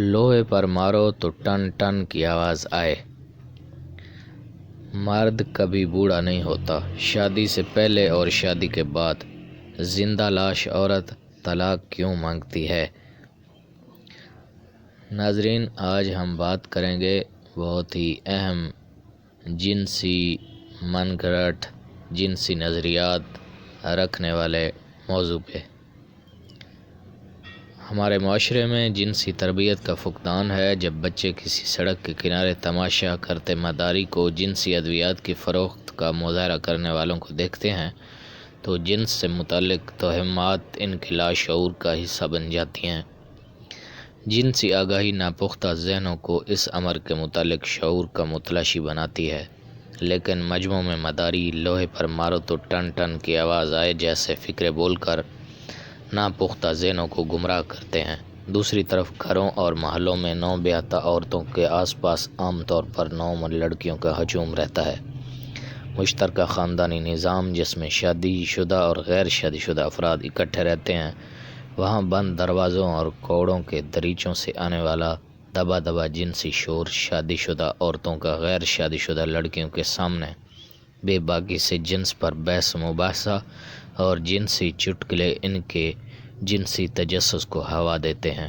لوہے پر مارو تو ٹن ٹن کی آواز آئے۔ مرد کبھی بوڑھا نہیں ہوتا، شادی سے پہلے اور شادی کے بعد۔ زندہ لاش عورت طلاق کیوں مانگتی ہے؟ ناظرین، آج ہم بات کریں گے بہت ہی اہم جنسی من گھڑت جنسی نظریات رکھنے والے موضوع پہ۔ ہمارے معاشرے میں جنسی تربیت کا فقدان ہے۔ جب بچے کسی سڑک کے کنارے تماشا کرتے مداری کو جنسی ادویات کی فروخت کا مظاہرہ کرنے والوں کو دیکھتے ہیں تو جنس سے متعلق توہمات ان کے لاشعور کا حصہ بن جاتی ہیں۔ جنسی آگاہی ناپختہ ذہنوں کو اس امر کے متعلق شعور کا متلاشی بناتی ہے، لیکن مجموع میں مداری لوہے پر مارو تو ٹن ٹن کی آواز آئے جیسے فقرے بول کر ناپختہ ذہنوں کو گمراہ کرتے ہیں۔ دوسری طرف گھروں اور محلوں میں نو بیاہتا عورتوں کے آس پاس عام طور پر نوعمر لڑکیوں کا ہجوم رہتا ہے۔ مشترکہ خاندانی نظام جس میں شادی شدہ اور غیر شادی شدہ افراد اکٹھے رہتے ہیں، وہاں بند دروازوں اور کوڑوں کے دریچوں سے آنے والا دبا دبا جنسی شور شادی شدہ عورتوں کا غیر شادی شدہ لڑکیوں کے سامنے بے باکی سے جنس پر بحث مباحثہ اور جنسی چٹکلے ان کے جنسی تجسس کو ہوا دیتے ہیں۔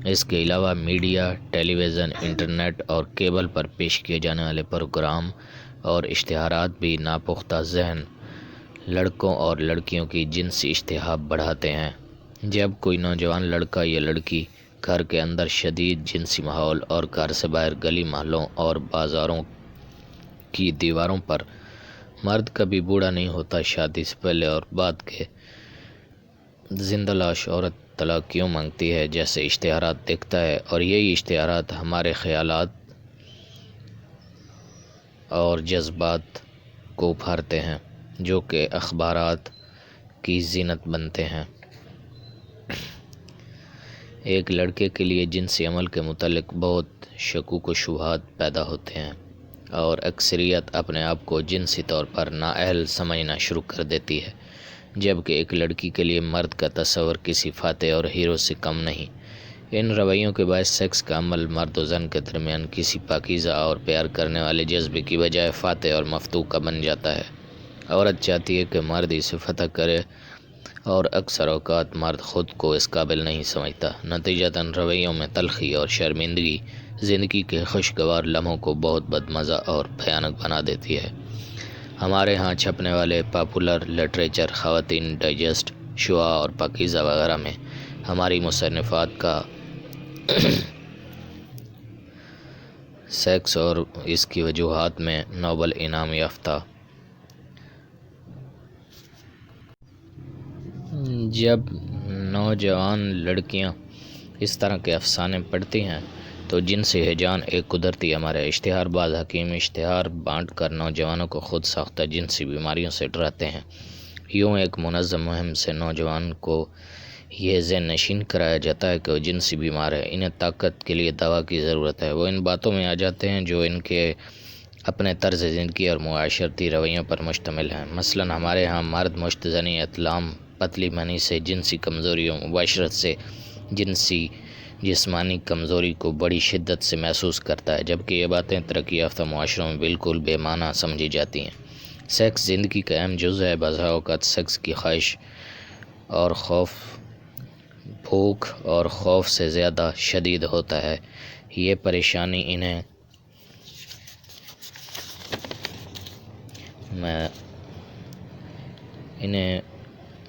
اس کے علاوہ میڈیا، ٹیلی ویژن، انٹرنیٹ اور کیبل پر پیش کیے جانے والے پروگرام اور اشتہارات بھی ناپختہ ذہن لڑکوں اور لڑکیوں کی جنسی اشتہا بڑھاتے ہیں۔ جب کوئی نوجوان لڑکا یا لڑکی گھر کے اندر شدید جنسی ماحول اور گھر سے باہر گلی محلوں اور بازاروں کی دیواروں پر مرد کبھی بوڑھا نہیں ہوتا، شادی سے پہلے اور بعد کے زندہ لاش عورت طلاق کیوں مانگتی ہے جیسے اشتہارات دیکھتا ہے، اور یہی اشتہارات ہمارے خیالات اور جذبات کو ابھارتے ہیں جو کہ اخبارات کی زینت بنتے ہیں۔ ایک لڑکے کے لیے جنسی عمل کے متعلق بہت شکوک و شبہات پیدا ہوتے ہیں اور اکثریت اپنے آپ کو جنسی طور پر نااہل سمجھنا شروع کر دیتی ہے، جبکہ ایک لڑکی کے لیے مرد کا تصور کسی فاتح اور ہیرو سے کم نہیں۔ ان رویوں کے باعث سیکس کا عمل مرد و زن کے درمیان کسی پاکیزہ اور پیار کرنے والے جذبے کی بجائے فاتح اور مفتوح کا بن جاتا ہے۔ عورت چاہتی ہے کہ مرد اسے فتح کرے اور اکثر اوقات مرد خود کو اس قابل نہیں سمجھتا۔ نتیجتاً رویوں میں تلخی اور شرمندگی زندگی کے خوشگوار لمحوں کو بہت بدمزہ اور بھیانک بنا دیتی ہے۔ ہمارے ہاں چھپنے والے پاپولر لٹریچر، خواتین ڈائجسٹ، شعاع اور پاکیزہ وغیرہ میں ہماری مصنفات کا سیکس اور اس کی وجوہات میں نوبل انعام یافتہ جب نوجوان لڑکیاں اس طرح کے افسانے پڑھتی ہیں تو جنسی ہیجان ایک قدرتی امر ہے۔ اشتہار باز حکیم اشتہار بانٹ کر نوجوانوں کو خود ساختہ جنسی بیماریوں سے ڈراتے ہیں۔ یوں ایک منظم مہم سے نوجوان کو یہ ذہن نشین کرایا جاتا ہے کہ وہ جنسی بیمار ہے، انہیں طاقت کے لیے دوا کی ضرورت ہے۔ وہ ان باتوں میں آ جاتے ہیں جو ان کے اپنے طرز زندگی اور معاشرتی رویوں پر مشتمل ہیں۔ مثلاً ہمارے ہاں مرد مشت زنی، اطلام، پتلی منی سے جنسی کمزوریوں، مباشرت سے جسمانی کمزوری کو بڑی شدت سے محسوس کرتا ہے، جبکہ یہ باتیں ترقی یافتہ معاشروں میں بالکل بے معنی سمجھی جاتی ہیں۔ سیکس زندگی کا اہم جز ہے۔ بعض اوقات سیکس کی خواہش اور خوف بھوک اور خوف سے زیادہ شدید ہوتا ہے۔ یہ پریشانی انہیں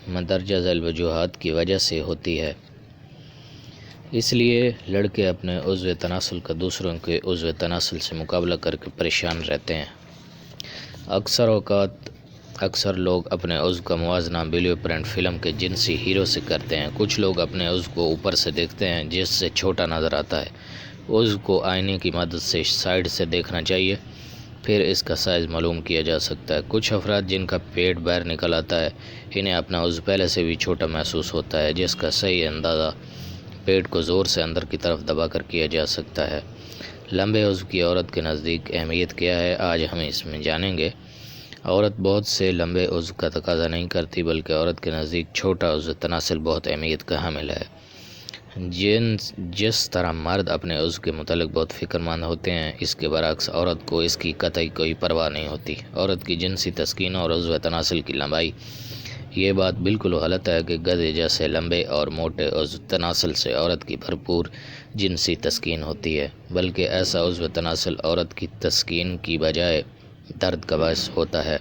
مندرجہ ذیل وجوہات کی وجہ سے ہوتی ہے۔ اس لیے لڑکے اپنے عضو تناسل کا دوسروں کے عضو تناسل سے مقابلہ کر کے پریشان رہتے ہیں۔ اکثر لوگ اپنے عضو کا موازنہ بلیو پرنٹ فلم کے جنسی ہیرو سے کرتے ہیں۔ کچھ لوگ اپنے عضو کو اوپر سے دیکھتے ہیں جس سے چھوٹا نظر آتا ہے۔ عضو کو آئینے کی مدد سے سائیڈ سے دیکھنا چاہیے، پھر اس کا سائز معلوم کیا جا سکتا ہے۔ کچھ افراد جن کا پیٹ باہر نکل آتا ہے، انہیں اپنا عضو پہلے سے بھی چھوٹا محسوس ہوتا ہے، جس کا صحیح اندازہ پیٹ کو زور سے اندر کی طرف دبا کر کیا جا سکتا ہے۔ لمبے عضو کی عورت کے نزدیک اہمیت کیا ہے، آج ہم اس میں جانیں گے۔ عورت بہت سے لمبے عضو کا تقاضا نہیں کرتی، بلکہ عورت کے نزدیک چھوٹا عضو تناسل بہت اہمیت کا حامل ہے۔ جس طرح مرد اپنے عضو کے متعلق بہت فکر مند ہوتے ہیں، اس کے برعکس عورت کو اس کی قطعی کوئی پرواہ نہیں ہوتی۔ عورت کی جنسی تسکین اور عضو تناسل کی لمبائی۔ یہ بات بالکل غلط ہے کہ گدھے جیسے لمبے اور موٹے عضو تناسل سے عورت کی بھرپور جنسی تسکین ہوتی ہے، بلکہ ایسا عضو تناسل عورت کی تسکین کی بجائے درد کا باعث ہوتا ہے۔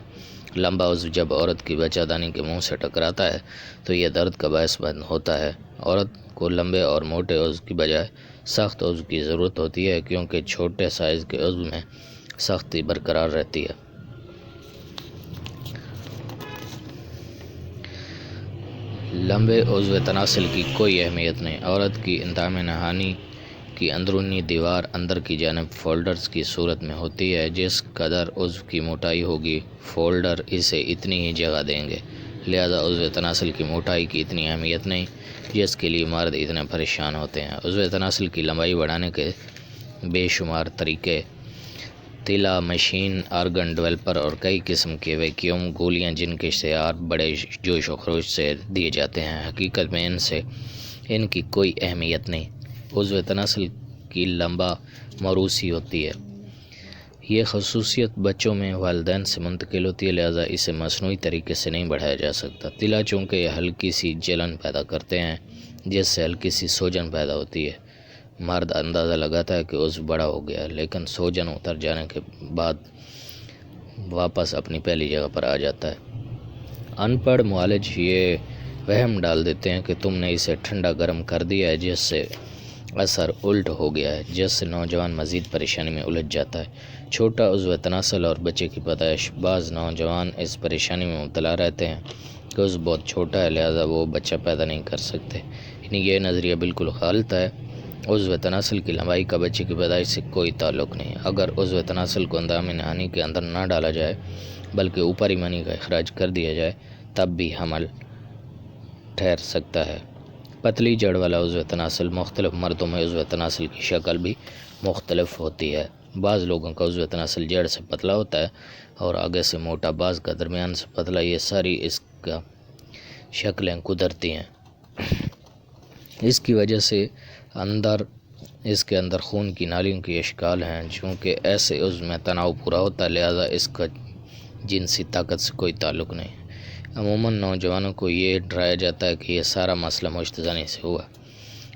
لمبا عضو جب عورت کی بچہ دانی کے منہ سے ٹکراتا ہے تو یہ درد کا باعث بند ہوتا ہے۔ عورت کو لمبے اور موٹے عضو کی بجائے سخت عضو کی ضرورت ہوتی ہے، کیونکہ چھوٹے سائز کے عضو میں سختی برقرار رہتی ہے۔ لمبے عضو تناسل کی کوئی اہمیت نہیں۔ عورت کی انتہائی نہانی کی اندرونی دیوار اندر کی جانب فولڈرز کی صورت میں ہوتی ہے۔ جس قدر عضو کی موٹائی ہوگی، فولڈر اسے اتنی ہی جگہ دیں گے، لہذا عضو تناسل کی موٹائی کی اتنی اہمیت نہیں جس کے لیے مرد اتنے پریشان ہوتے ہیں۔ عضو تناسل کی لمبائی بڑھانے کے بے شمار طریقے، تلا، مشین، آرگن ڈویلپر اور کئی قسم کے ویکیوم گولیاں جن کے اشتہار بڑے جوش و خروش سے دیے جاتے ہیں، حقیقت میں ان کی کوئی اہمیت نہیں۔ عضو تناسل کی لمبا موروثی ہوتی ہے۔ یہ خصوصیت بچوں میں والدین سے منتقل ہوتی ہے، لہذا اسے مصنوعی طریقے سے نہیں بڑھایا جا سکتا۔ تلا چونکہ یہ ہلکی سی جلن پیدا کرتے ہیں جس سے ہلکی سی سوجن پیدا ہوتی ہے۔ مرد اندازہ لگاتا ہے کہ عضو بڑا ہو گیا ہے، لیکن سوجن اتر جانے کے بعد واپس اپنی پہلی جگہ پر آ جاتا ہے۔ ان پڑھ معالج یہ وہم ڈال دیتے ہیں کہ تم نے اسے ٹھنڈا گرم کر دیا ہے، جس سے اثر الٹ ہو گیا ہے، جس سے نوجوان مزید پریشانی میں الجھ جاتا ہے۔ چھوٹا عضو تناسل اور بچے کی پیدائش۔ بعض نوجوان اس پریشانی میں مبتلا رہتے ہیں کہ عضو بہت چھوٹا ہے، لہذا وہ بچہ پیدا نہیں کر سکتے۔ یہ نظریہ بالکل غلط ہے۔ عضو تناسل کی لمبائی کا بچے کی پیدائش سے کوئی تعلق نہیں۔ اگر عضو تناسل کو اندام نہانی کے اندر نہ ڈالا جائے بلکہ اوپری منی کا اخراج کر دیا جائے تب بھی حمل ٹھہر سکتا ہے۔ پتلی جڑ والا عضو تناسل۔ مختلف مردوں میں عضو تناسل کی شکل بھی مختلف ہوتی ہے۔ بعض لوگوں کا عضو تناسل جڑ سے پتلا ہوتا ہے اور آگے سے موٹا، بعض کا درمیان سے پتلا۔ یہ ساری اس کا شکلیں قدرتی ہیں۔ اس کی وجہ سے اس کے اندر خون کی نالیوں کی اشکال ہیں۔ چونکہ ایسے عضو میں تناؤ پورا ہوتا ہے، لہذا اس کا جنسی طاقت سے کوئی تعلق نہیں۔ عموماً نوجوانوں کو یہ ڈرایا جاتا ہے کہ یہ سارا مسئلہ مشتزنی سے ہوا۔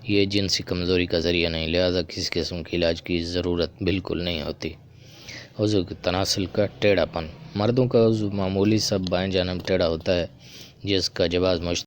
یہ جنسی کمزوری کا ذریعہ نہیں، لہذا کسی قسم کے علاج کی ضرورت بالکل نہیں ہوتی۔ عضو تناسل کا ٹیڑھا پن۔ مردوں کا عضو معمولی سا بائیں جانب ٹیڑھا ہوتا ہے، جس کا جواز